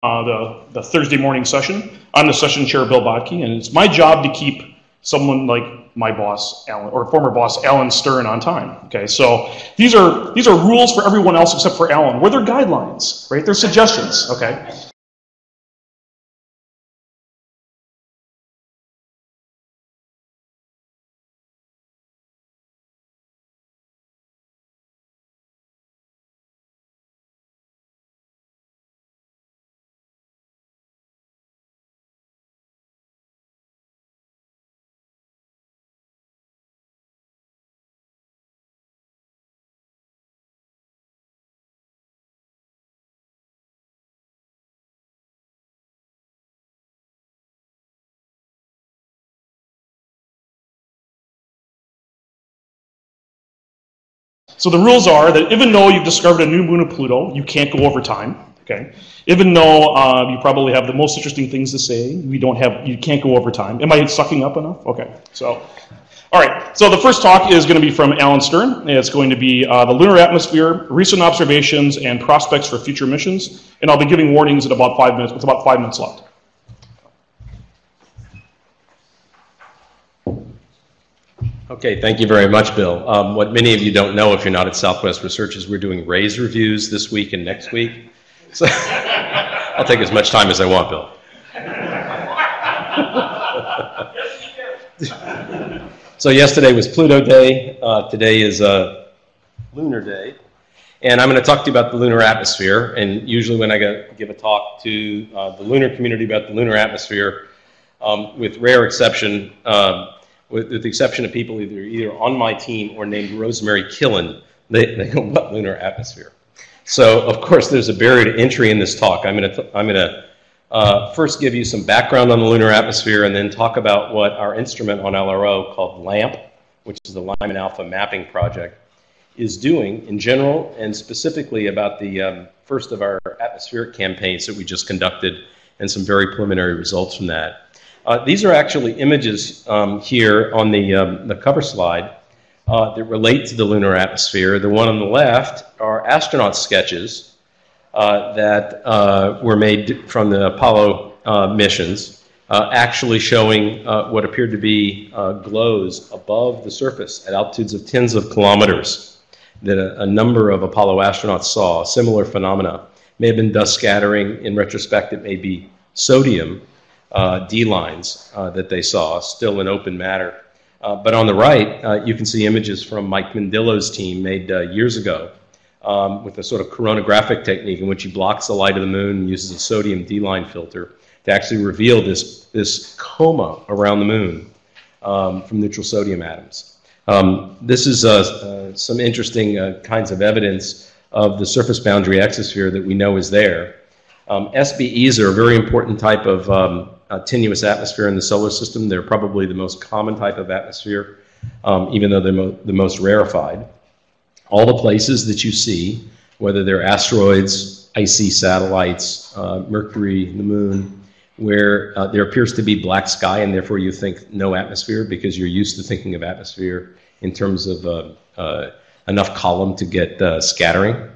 the Thursday morning session. I'm the session chair, Bill Bodke, and it's my job to keep someone like my boss, Alan, or former boss, Alan Stern, on time. Okay, so these are rules for everyone else except for Alan. We're their guidelines, right? They're suggestions. Okay. So the rules are that even though you've discovered a new moon of Pluto, you can't go over time. Okay. Even though you probably have the most interesting things to say, you can't go over time. Am I sucking up enough? Okay. So, all right. So the first talk is going to be from Alan Stern. It's going to be the lunar atmosphere, recent observations, and prospects for future missions. And I'll be giving warnings in about 5 minutes. With about 5 minutes left. Okay, thank you very much, Bill. What many of you don't know if you're not at Southwest Research is we're doing RAISE reviews this week and next week. So I'll take as much time as I want, Bill. So yesterday was Pluto Day. Today is Lunar Day. And I'm going to talk to you about the lunar atmosphere. And usually when I give a talk to the lunar community about the lunar atmosphere, with rare exception, with the exception of people either on my team or named Rosemary Killen, they go, what lunar atmosphere? So, of course, there's a barrier to entry in this talk. I'm going to first give you some background on the lunar atmosphere and then talk about what our instrument on LRO called LAMP, which is the Lyman Alpha Mapping Project, is doing in general and specifically about the first of our atmospheric campaigns that we just conducted and some very preliminary results from that. These are actually images here on the cover slide that relate to the lunar atmosphere. The one on the left are astronaut sketches that were made from the Apollo missions, actually showing what appeared to be glows above the surface at altitudes of tens of kilometers that a number of Apollo astronauts saw. Similar phenomena. May have been dust scattering. In retrospect, it may be sodium D-lines that they saw, still in open matter. But on the right, you can see images from Mike Mandillo's team made years ago with a sort of coronagraphic technique in which he blocks the light of the moon and uses a sodium D-line filter to actually reveal this coma around the moon from neutral sodium atoms. This is some interesting kinds of evidence of the surface boundary exosphere that we know is there. SBEs are a very important type of tenuous atmosphere in the solar system. They're probably the most common type of atmosphere, even though they're the most rarefied. All the places that you see, whether they're asteroids, icy satellites, Mercury, the moon, where there appears to be black sky and therefore you think no atmosphere because you're used to thinking of atmosphere in terms of enough column to get scattering.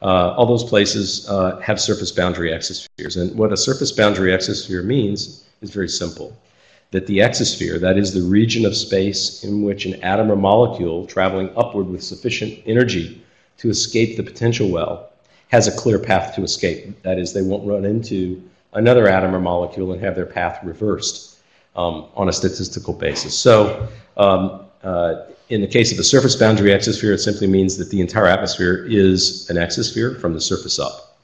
All those places have surface boundary exospheres. And what a surface boundary exosphere means is very simple. That the exosphere, that is the region of space in which an atom or molecule traveling upward with sufficient energy to escape the potential well, has a clear path to escape. That is, they won't run into another atom or molecule and have their path reversed on a statistical basis. So in the case of the surface boundary exosphere, it simply means that the entire atmosphere is an exosphere from the surface up.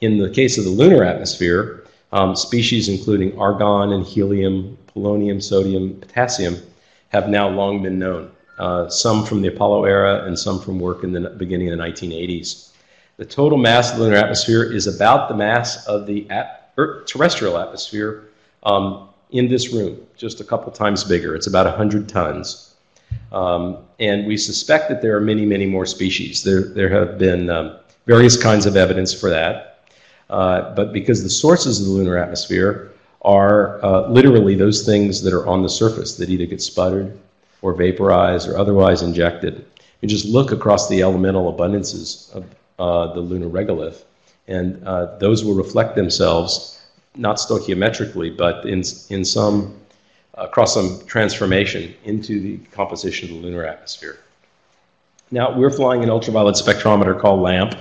In the case of the lunar atmosphere, species including argon and helium, polonium, sodium, potassium have now long been known. Some from the Apollo era and some from work in the beginning of the 1980s. The total mass of the lunar atmosphere is about the mass of the terrestrial atmosphere in this room, just a couple times bigger. It's about 100 tons. And we suspect that there are many, many more species. There have been various kinds of evidence for that. But because the sources of the lunar atmosphere are literally those things that are on the surface that either get sputtered or vaporized or otherwise injected. You just look across the elemental abundances of the lunar regolith And those will reflect themselves, not stoichiometrically, but in some, across some transformation into the composition of the lunar atmosphere. Now, we're flying an ultraviolet spectrometer called LAMP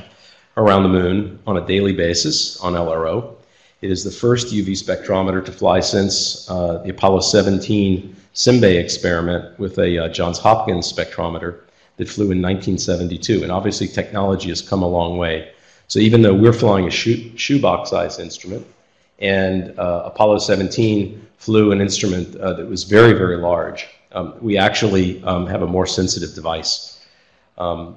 around the moon on a daily basis on LRO. It is the first UV spectrometer to fly since the Apollo 17 Simbe experiment with a Johns Hopkins spectrometer that flew in 1972. And obviously technology has come a long way. So even though we're flying a shoebox-sized instrument, and Apollo 17 flew an instrument that was very, very large, we actually have a more sensitive device. Although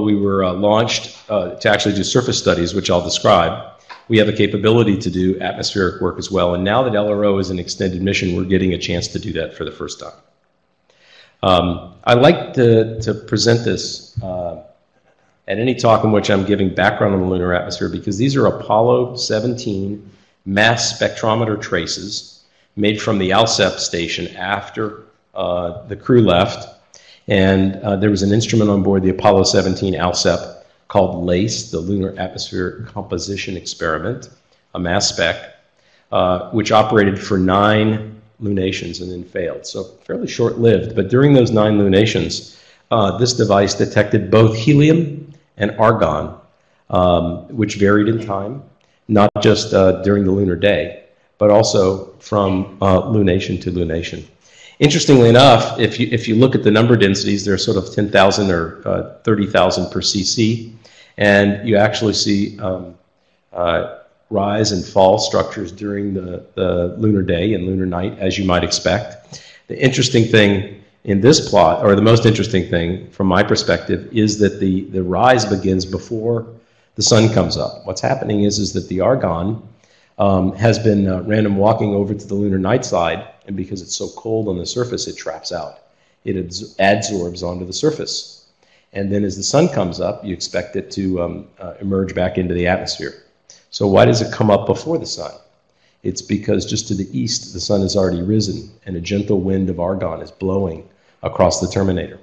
we were launched to actually do surface studies, which I'll describe, we have a capability to do atmospheric work as well. And now that LRO is an extended mission, we're getting a chance to do that for the first time. I like to present this at any talk in which I'm giving background on the lunar atmosphere, because these are Apollo 17 mass spectrometer traces made from the ALSEP station after the crew left. And there was an instrument on board the Apollo 17 ALSEP called LACE, the Lunar Atmosphere Composition Experiment, a mass spec, which operated for 9 lunations and then failed. So fairly short-lived. But during those 9 lunations, this device detected both helium and argon, which varied in time, not just during the lunar day, but also from lunation to lunation. Interestingly enough, if you look at the number densities, they're sort of 10,000 or 30,000 per cc, and you actually see rise and fall structures during the lunar day and lunar night, as you might expect. The interesting thing in this plot, or the most interesting thing from my perspective, is that the rise begins before the sun comes up. What's happening is that the argon has been random walking over to the lunar night side, and because it's so cold on the surface, it traps out. It adsorbs onto the surface. And then as the sun comes up, you expect it to emerge back into the atmosphere. So why does it come up before the sun? It's because just to the east, the sun has already risen, and a gentle wind of argon is blowing across the terminator.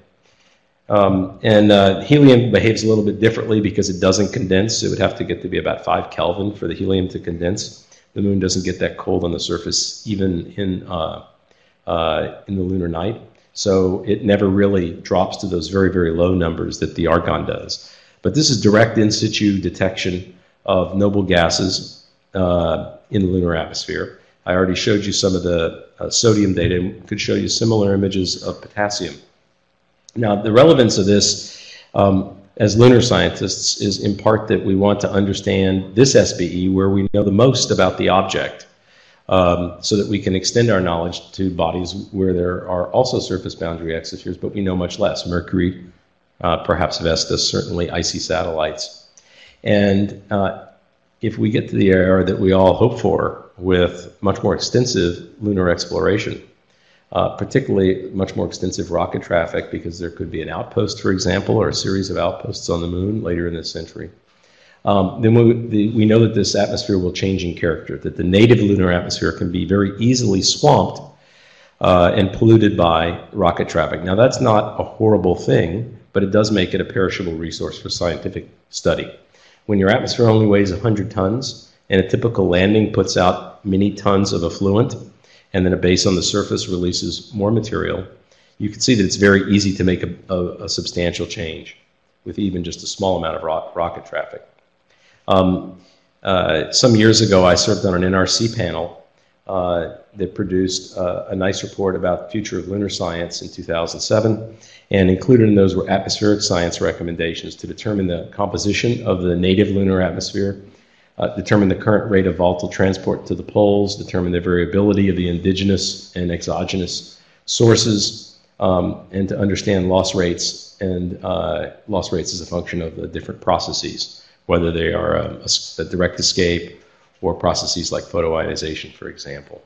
Helium behaves a little bit differently because it doesn't condense. It would have to get to be about 5 Kelvin for the helium to condense. The moon doesn't get that cold on the surface even in the lunar night. So it never really drops to those very, very low numbers that the argon does. But this is direct in situ detection of noble gases in the lunar atmosphere. I already showed you some of the sodium data, and could show you similar images of potassium. Now, the relevance of this as lunar scientists is in part that we want to understand this SBE where we know the most about the object, so that we can extend our knowledge to bodies where there are also surface boundary exospheres, but we know much less. Mercury, perhaps Vestas, certainly icy satellites. And if we get to the era that we all hope for with much more extensive lunar exploration, particularly much more extensive rocket traffic, because there could be an outpost, for example, or a series of outposts on the moon later in this century, then we know that this atmosphere will change in character, that the native lunar atmosphere can be very easily swamped and polluted by rocket traffic. Now, that's not a horrible thing, but it does make it a perishable resource for scientific study. When your atmosphere only weighs 100 tons, and a typical landing puts out many tons of effluent, and then a base on the surface releases more material, you can see that it's very easy to make a substantial change with even just a small amount of rocket traffic. Some years ago, I served on an NRC panel that produced a nice report about the future of lunar science in 2007, and included in those were atmospheric science recommendations to determine the composition of the native lunar atmosphere, determine the current rate of volatile transport to the poles, determine the variability of the indigenous and exogenous sources, and to understand loss rates, and loss rates as a function of the different processes, whether they are a direct escape or processes like photoionization, for example.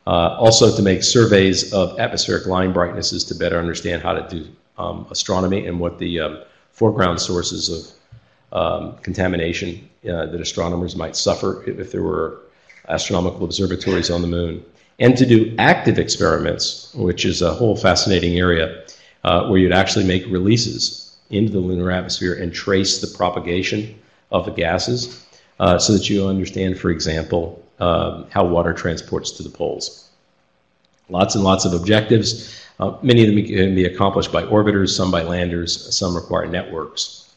Also to make surveys of atmospheric line brightnesses to better understand how to do astronomy and what the foreground sources of contamination that astronomers might suffer if there were astronomical observatories on the moon. And to do active experiments, which is a whole fascinating area where you'd actually make releases into the lunar atmosphere and trace the propagation of the gases so that you understand, for example, how water transports to the poles. Lots and lots of objectives. Many of them can be accomplished by orbiters, some by landers, some require networks.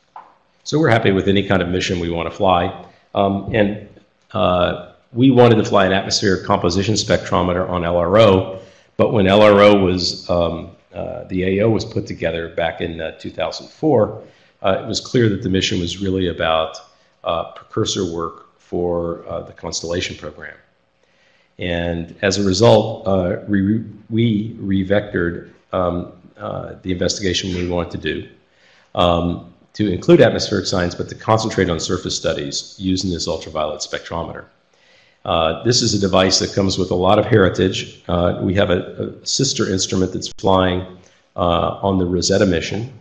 So we're happy with any kind of mission we want to fly. We wanted to fly an atmospheric composition spectrometer on LRO, but when LRO was, the AO was put together back in 2004, it was clear that the mission was really about precursor work for the Constellation program. And as a result, we revectored the investigation we wanted to do to include atmospheric science, but to concentrate on surface studies using this ultraviolet spectrometer. This is a device that comes with a lot of heritage. We have a sister instrument that's flying on the Rosetta mission.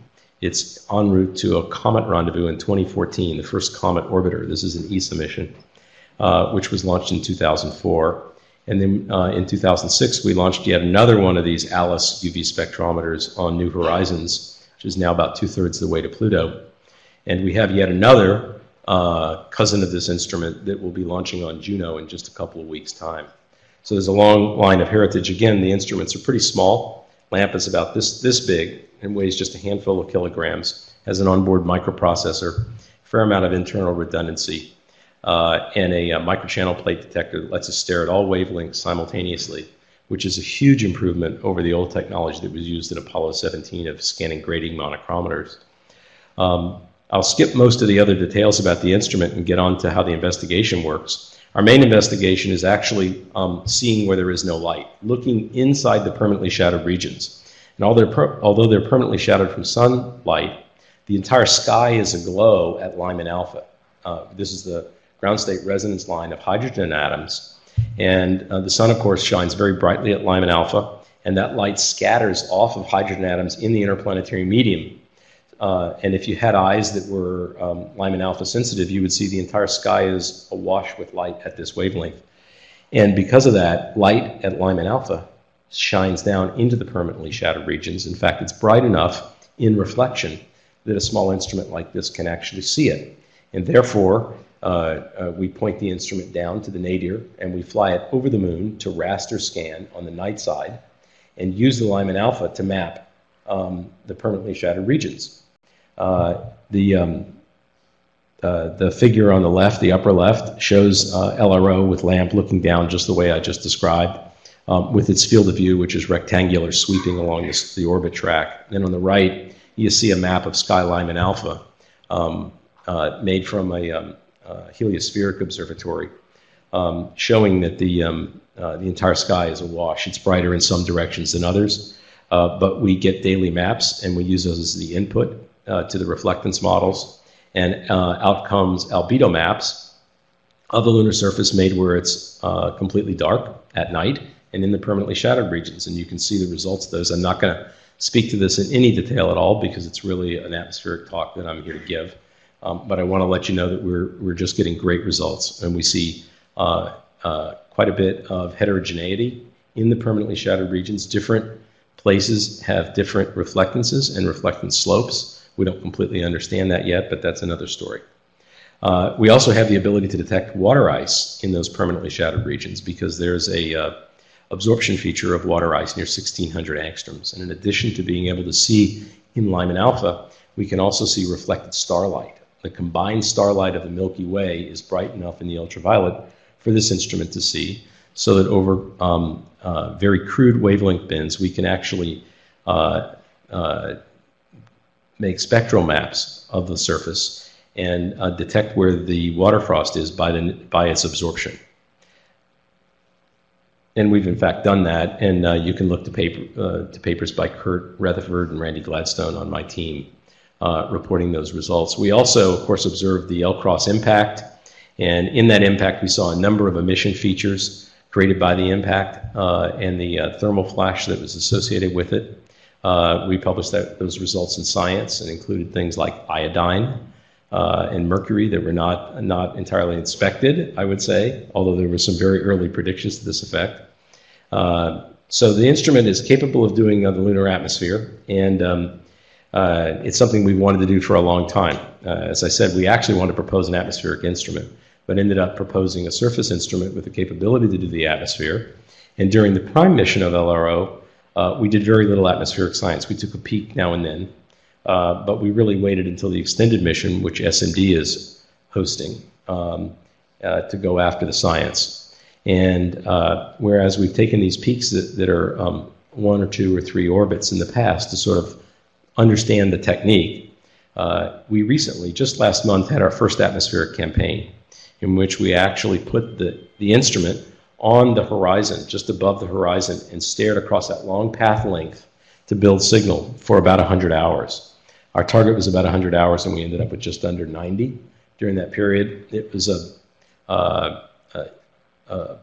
It's en route to a comet rendezvous in 2014, the first comet orbiter. This is an ESA mission, which was launched in 2004. And then in 2006, we launched yet another one of these ALICE UV spectrometers on New Horizons, which is now about 2/3 the way to Pluto. And we have yet another cousin of this instrument that will be launching on Juno in just a couple of weeks' time. So there's a long line of heritage. Again, the instruments are pretty small. LAMP is about this big and weighs just a handful of kilograms, has an onboard microprocessor, fair amount of internal redundancy, and a microchannel plate detector that lets us stare at all wavelengths simultaneously, which is a huge improvement over the old technology that was used in Apollo 17 of scanning grating monochrometers. I'll skip most of the other details about the instrument and get on to how the investigation works. Our main investigation is actually seeing where there is no light, looking inside the permanently shadowed regions. And although they're permanently shadowed from sunlight, the entire sky is aglow at Lyman alpha. This is the ground state resonance line of hydrogen atoms. And the sun, of course, shines very brightly at Lyman alpha, and that light scatters off of hydrogen atoms in the interplanetary medium. And if you had eyes that were Lyman alpha sensitive, you would see the entire sky is awash with light at this wavelength. And because of that, light at Lyman alpha shines down into the permanently shadowed regions. In fact, it's bright enough in reflection that a small instrument like this can actually see it. And therefore, we point the instrument down to the nadir and we fly it over the moon to raster scan on the night side and use the Lyman alpha to map the permanently shadowed regions. The figure on the left, the upper left, shows LRO with LAMP looking down just the way I just described, with its field of view, which is rectangular, sweeping along the orbit track. Then on the right, you see a map of sky Lyman alpha made from a heliospheric observatory, showing that the entire sky is awash. It's brighter in some directions than others, but we get daily maps, and we use those as the input to the reflectance models, and out comes albedo maps of the lunar surface made where it's completely dark at night and in the permanently shadowed regions, and you can see the results of those. I'm not going to speak to this in any detail at all because it's really an atmospheric talk that I'm here to give, but I want to let you know that we're just getting great results, and we see quite a bit of heterogeneity in the permanently shadowed regions. Different places have different reflectances and reflectance slopes. We don't completely understand that yet, but that's another story. We also have the ability to detect water ice in those permanently shadowed regions because there's a absorption feature of water ice near 1600 angstroms. And in addition to being able to see in Lyman alpha, we can also see reflected starlight. The combined starlight of the Milky Way is bright enough in the ultraviolet for this instrument to see, so that over very crude wavelength bins, we can actually make spectral maps of the surface and detect where the water frost is by its absorption. And we've in fact done that, and you can look to papers by Kurt Rutherford and Randy Gladstone on my team reporting those results. We also, of course, observed the L-cross impact, and in that impact we saw a number of emission features created by the impact and the thermal flash that was associated with it. We published those results in Science and included things like iodine and mercury that were not entirely inspected, I would say, although there were some very early predictions to this effect. So the instrument is capable of doing the lunar atmosphere, and It's something we wanted to do for a long time. As I said, we actually wanted to propose an atmospheric instrument, but ended up proposing a surface instrument with the capability to do the atmosphere. And during the prime mission of LRO, we did very little atmospheric science. We took a peek now and then, but we really waited until the extended mission, which SMD is hosting, to go after the science. And whereas we've taken these peaks that are 1 or 2 or 3 orbits in the past to sort of understand the technique, we recently, just last month, had our first atmospheric campaign in which we actually put the instrument on the horizon, just above the horizon, and stared across that long path length to build signal for about 100 hours. Our target was about 100 hours, and we ended up with just under 90 during that period. It was a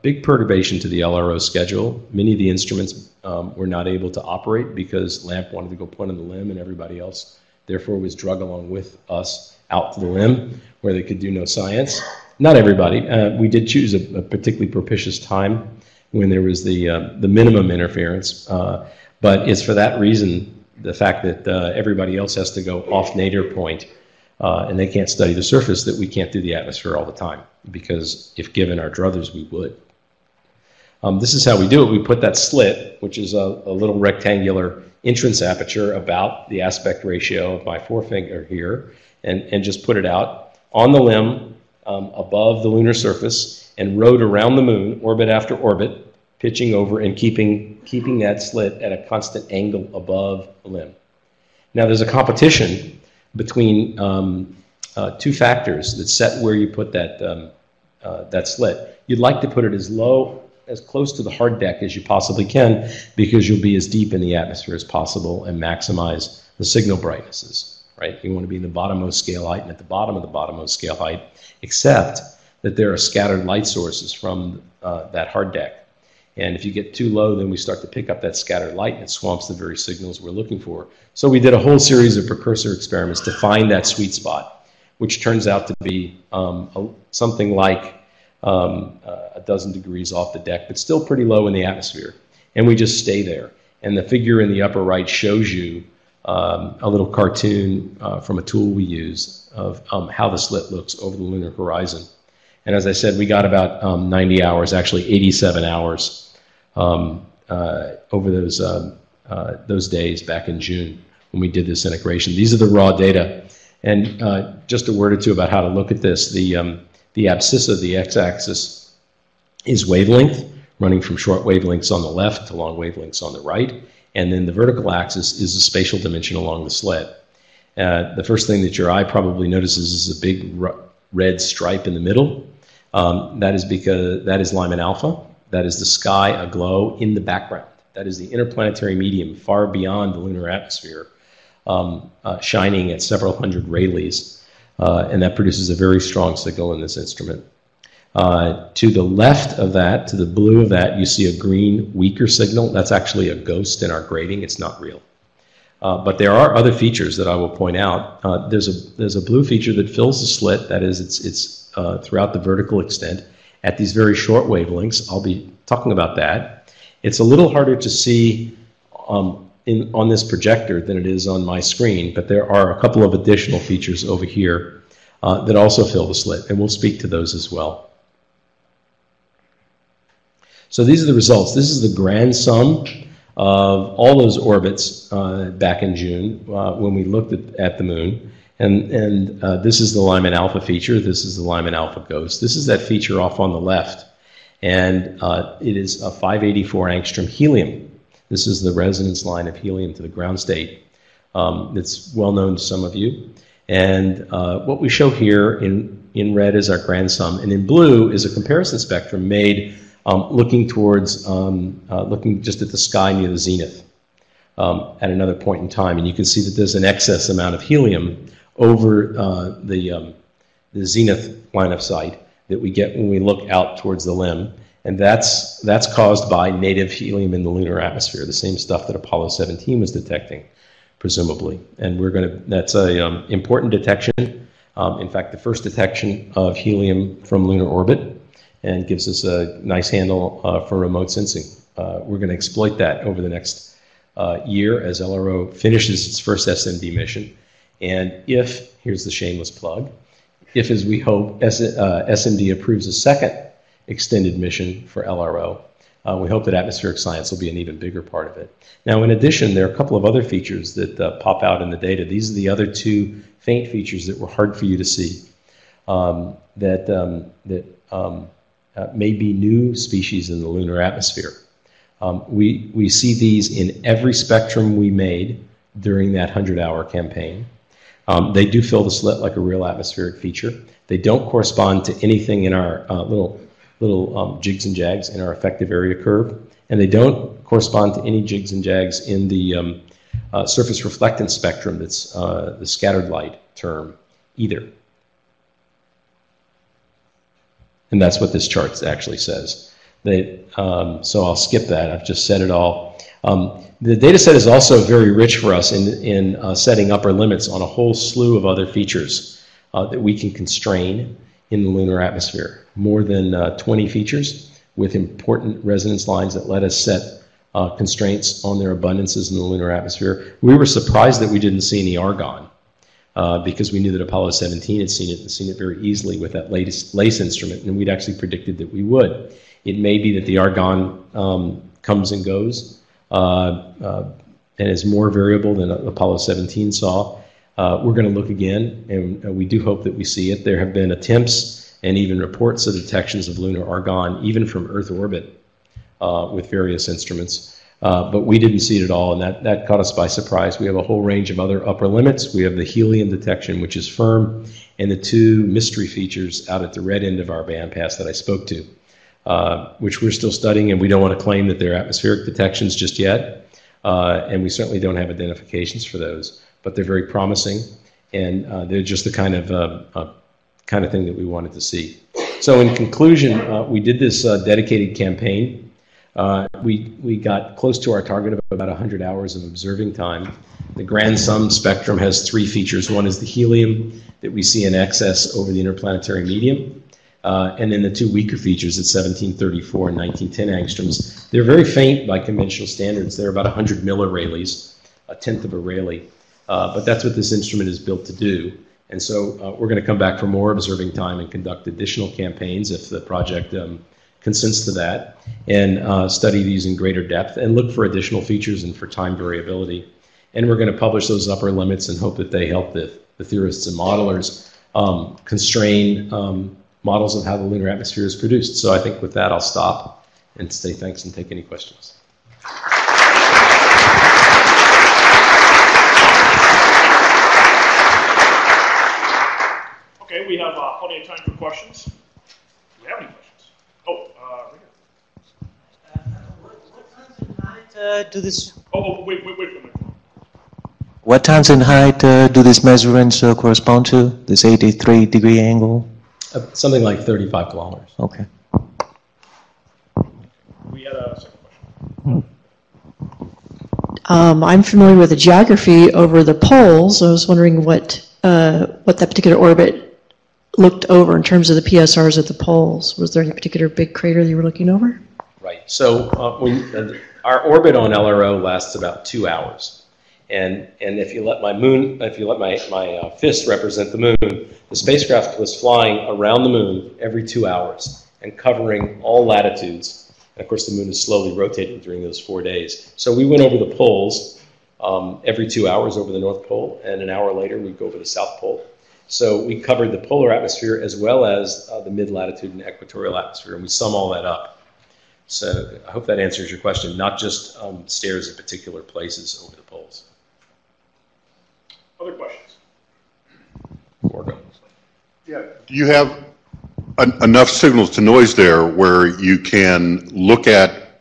big perturbation to the LRO schedule. Many of the instruments were not able to operate because LAMP wanted to go point on the limb, and everybody else therefore was drug along with us out to the limb where they could do no science. Not everybody. We did choose a particularly propitious time when there was the minimum interference, but it's for that reason, the fact that everybody else has to go off nadir point and they can't study the surface, that we can't do the atmosphere all the time, because if given our druthers, we would. This is how we do it. We put that slit, which is a little rectangular entrance aperture about the aspect ratio of my forefinger here, and just put it out on the limb above the lunar surface and rode around the moon, orbit after orbit, pitching over and keeping that slit at a constant angle above the limb. Now there's a competition between 2 factors that set where you put that slit. You'd like to put it as close to the hard deck as you possibly can, because you'll be as deep in the atmosphere as possible and maximize the signal brightnesses, right? You want to be in the bottommost scale height and at the bottom of the bottommost scale height, except that there are scattered light sources from that hard deck. And if you get too low, then we start to pick up that scattered light and it swamps the very signals we're looking for. So we did a whole series of precursor experiments to find that sweet spot, which turns out to be something like a dozen degrees off the deck, but still pretty low in the atmosphere. And we just stay there. And the figure in the upper right shows you a little cartoon from a tool we use of how the slit looks over the lunar horizon. And as I said, we got about 90 hours, actually 87 hours over those days back in June when we did this integration. These are the raw data. And just a word or two about how to look at this. The abscissa, the x-axis, is wavelength, running from short wavelengths on the left to long wavelengths on the right. And then the vertical axis is the spatial dimension along the slit. The first thing that your eye probably notices is a big red stripe in the middle. That is because that is Lyman alpha. That is the sky aglow in the background. That is the interplanetary medium far beyond the lunar atmosphere, shining at several hundred Rayleighs. And that produces a very strong signal in this instrument. To the left of that, to the blue of that, you see a green, weaker signal. That's actually a ghost in our grading. It's not real. But there are other features that I will point out. There's a blue feature that fills the slit. That is, it's throughout the vertical extent at these very short wavelengths. I'll be talking about that. It's a little harder to see on this projector than it is on my screen, but there are a couple of additional features over here that also fill the slit, and we'll speak to those as well. So these are the results. This is the grand sum of all those orbits back in June when we looked at the moon. And this is the Lyman alpha feature. This is the Lyman alpha ghost. This is that feature off on the left. And it is a 584 angstrom helium. This is the resonance line of helium to the ground state. It's well known to some of you. And what we show here in red is our grand sum. And in blue is a comparison spectrum made looking towards, looking just at the sky near the zenith at another point in time. And you can see that there's an excess amount of helium over the zenith line of sight that we get when we look out towards the limb. And that's caused by native helium in the lunar atmosphere, the same stuff that Apollo 17 was detecting, presumably. And that's a important detection. In fact, the first detection of helium from lunar orbit, and gives us a nice handle for remote sensing. We're going to exploit that over the next year as LRO finishes its first SMD mission. And if, here's the shameless plug, if, as we hope, SMD approves a second extended mission for LRO, we hope that atmospheric science will be an even bigger part of it. Now, in addition, there are a couple of other features that pop out in the data. These are the other two faint features that were hard for you to see that may be new species in the lunar atmosphere. We see these in every spectrum we made during that 100-hour campaign. They do fill the slit like a real atmospheric feature. They don't correspond to anything in our little jigs and jags in our effective area curve, and they don't correspond to any jigs and jags in the surface reflectance spectrum that's the scattered light term either. And that's what this chart actually says. So I'll skip that. I've just said it all. The data set is also very rich for us in setting upper limits on a whole slew of other features that we can constrain in the lunar atmosphere. More than 20 features with important resonance lines that let us set constraints on their abundances in the lunar atmosphere. We were surprised that we didn't see any argon because we knew that Apollo 17 had seen it and seen it very easily with that latest LACE instrument, and we'd actually predicted that we would. It may be that the argon comes and goes and is more variable than Apollo 17 saw. We're going to look again, and we do hope that we see it. There have been attempts and even reports of detections of lunar argon, even from Earth orbit, with various instruments. But we didn't see it at all, and that caught us by surprise. We have a whole range of other upper limits. We have the helium detection, which is firm, and the two mystery features out at the red end of our bandpass that I spoke to, which we're still studying, and we don't want to claim that they're atmospheric detections just yet, and we certainly don't have identifications for those, but they're very promising, and they're just the kind of thing that we wanted to see. So in conclusion, we did this dedicated campaign. We got close to our target of about 100 hours of observing time. The grand sum spectrum has three features. One is the helium that we see in excess over the interplanetary medium. And then the two weaker features at 1734 and 1910 angstroms. They're very faint by conventional standards. They're about 100 millirayleigh, a tenth of a Rayleigh. But that's what this instrument is built to do. And so we're going to come back for more observing time and conduct additional campaigns if the project consents to that, and study these in greater depth and look for additional features and for time variability. And we're going to publish those upper limits and hope that they help the theorists and modelers constrain models of how the lunar atmosphere is produced. So I think with that I'll stop and say thanks and take any questions. Okay, we have plenty of time for questions. Do we have any questions? Oh, right here. What times and height do this? Oh, wait a minute. What times and height do these measurements correspond to? This 83-degree angle? Something like 35 kilometers. Okay. We had a second question. I'm familiar with the geography over the poles. I was wondering what that particular orbit looked over in terms of the PSRs at the poles. Was there any particular big crater that you were looking over? Right. So our orbit on LRO lasts about 2 hours, and if you let my fist represent the moon, the spacecraft was flying around the moon every 2 hours and covering all latitudes. And of course, the moon is slowly rotating during those 4 days. So we went over the poles every 2 hours over the North Pole, and an hour later we'd go over the South Pole. So we covered the polar atmosphere as well as the mid-latitude and equatorial atmosphere, and we sum all that up. So I hope that answers your question, not just stares at particular places over the poles. Other questions? Morgan. Yeah. Do you have enough signals to noise there where you can look at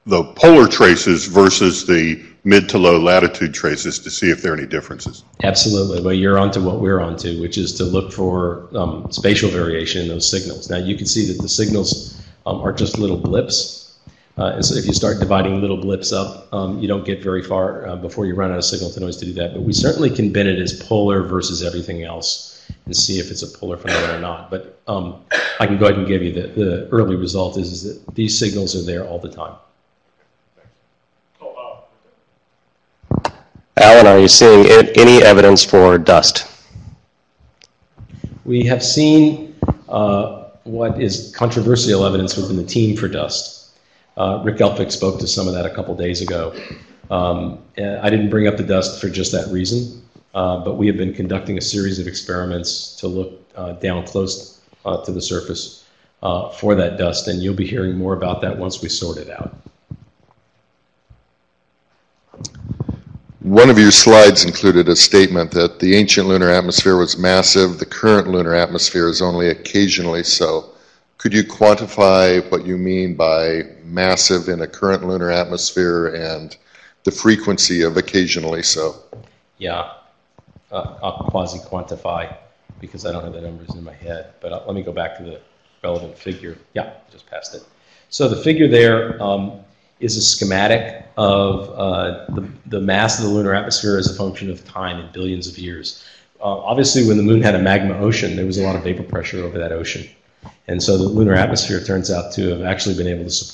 the polar traces versus the mid to low latitude traces to see if there are any differences? Absolutely. Well, you're onto what we're onto, which is to look for spatial variation in those signals. Now, you can see that the signals are just little blips. And so if you start dividing little blips up, you don't get very far before you run out of signal to noise to do that. But we certainly can bin it as polar versus everything else and see if it's a polar phenomenon or not. But I can go ahead and give you the early result is that these signals are there all the time. Alan, are you seeing any evidence for dust? We have seen what is controversial evidence within the team for dust. Rick Elphick spoke to some of that a couple days ago. I didn't bring up the dust for just that reason, but we have been conducting a series of experiments to look down close to the surface for that dust, and you'll be hearing more about that once we sort it out. One of your slides included a statement that the ancient lunar atmosphere was massive, the current lunar atmosphere is only occasionally so. Could you quantify what you mean by massive in a current lunar atmosphere and the frequency of occasionally so? Yeah, I'll quasi-quantify because I don't have the numbers in my head, but let me go back to the relevant figure. Yeah, just passed it. So the figure there is a schematic of the mass of the lunar atmosphere as a function of time in billions of years. Obviously, when the moon had a magma ocean, there was a lot of vapor pressure over that ocean. And so the lunar atmosphere turns out to have actually been able to support